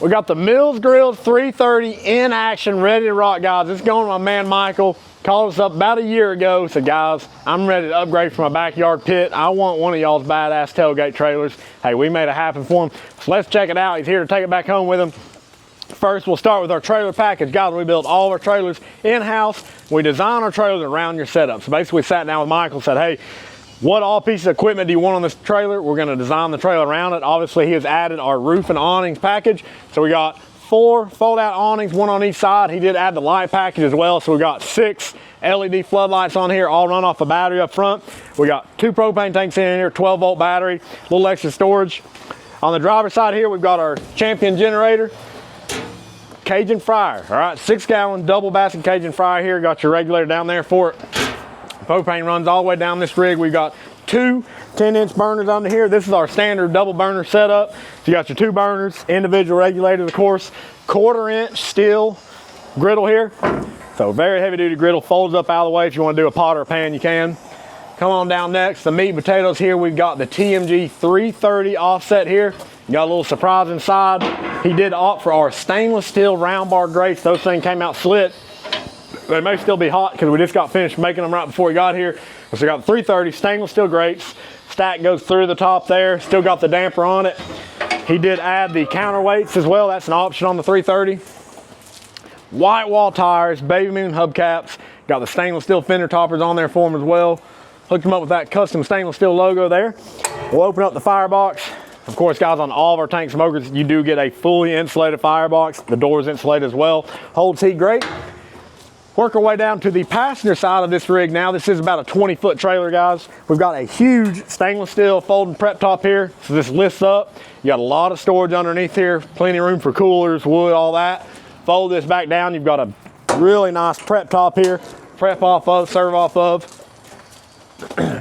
We got the MillsGrillz 330 in action, ready to rock, guys. It's going to my man Michael. Called us up about a year ago. Said, guys, I'm ready to upgrade from my backyard pit. I want one of y'all's badass tailgate trailers. Hey, we made it happen for him. So let's check it out. He's here to take it back home with him. First, we'll start with our trailer package. Guys, we build all of our trailers in-house. We design our trailers around your setup. So basically, we sat down with Michael and said, hey, what all pieces of equipment do you want on this trailer? We're going to design the trailer around it. Obviously, he has added our roof and awnings package. So we got 4 fold-out awnings, 1 on each side. He did add the light package as well. So we got 6 LED floodlights on here, all run off a battery up front. We got 2 propane tanks in here, 12-volt battery, a little extra storage. On the driver's side here, we've got our Champion generator. Cajun fryer, all right, 6-gallon double basket Cajun fryer here. Got your regulator down there for it. Propane runs all the way down this rig. We've got 2 10-inch burners under here. This is our standard double burner setup. So you got your 2 burners, individual regulators, of course, 1/4-inch steel griddle here. So very heavy duty griddle, folds up out of the way. If you want to do a pot or a pan, you can. Come on down next, the meat and potatoes here. We've got the TMG 330 offset here. You got a little surprise inside. He did opt for our stainless steel round bar grates. Those things came out slit. They may still be hot because we just got finished making them right before we got here. So we got the 330 stainless steel grates. Stack goes through the top there. Still got the damper on it. He did add the counterweights as well. That's an option on the 330. White wall tires, baby moon hubcaps. Got the stainless steel fender toppers on there for them as well. Hooked them up with that custom stainless steel logo there. We'll open up the firebox. Of course, guys, on all of our tank smokers, you do get a fully insulated firebox. The door is insulated as well. Holds heat great. Work our way down to the passenger side of this rig now. This is about a 20-foot trailer, guys. We've got a huge stainless steel folding prep top here. So this lifts up. You got a lot of storage underneath here. Plenty of room for coolers, wood, all that. Fold this back down. You've got a really nice prep top here. Prep off of, serve off of.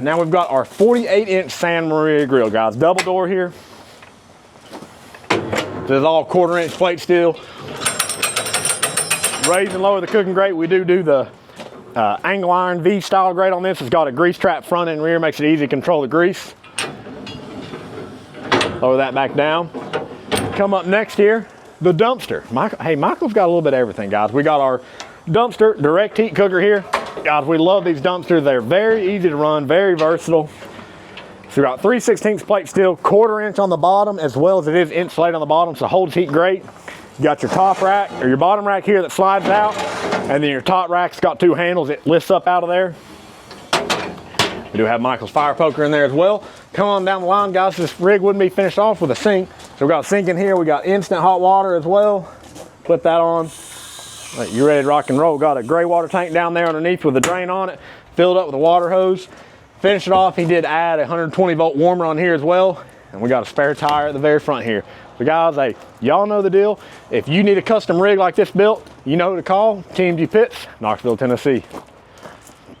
Now we've got our 48-inch Santa Maria grill, guys. Double door here. This is all 1/4-inch plate steel. Raise and lower the cooking grate. We do the angle iron V style grate on this. It's got a grease trap front and rear, makes it easy to control the grease. Lower that back down. Come up next here, the dumpster. Michael's got a little bit of everything, guys. We got our dumpster direct heat cooker here. Guys, we love these dumpsters. They're very easy to run, very versatile. So we got 3/16 plate steel, 1/4-inch on the bottom, as well as it is insulated on the bottom, so holds heat great. You got your top rack, or your bottom rack here that slides out, and then your top rack's got 2 handles. It lifts up out of there. We do have Michael's fire poker in there as well. Come on down the line, guys. This rig wouldn't be finished off with a sink. So we got a sink in here. We got instant hot water as well. Flip that on. Right, you ready to rock and roll. Got a gray water tank down there underneath with a drain on it, filled up with a water hose. Finish it off, he did add a 120-volt warmer on here as well. And we got a spare tire at the very front here. So guys, hey, y'all know the deal. If you need a custom rig like this built, you know who to call. TMG Pits, Knoxville, Tennessee.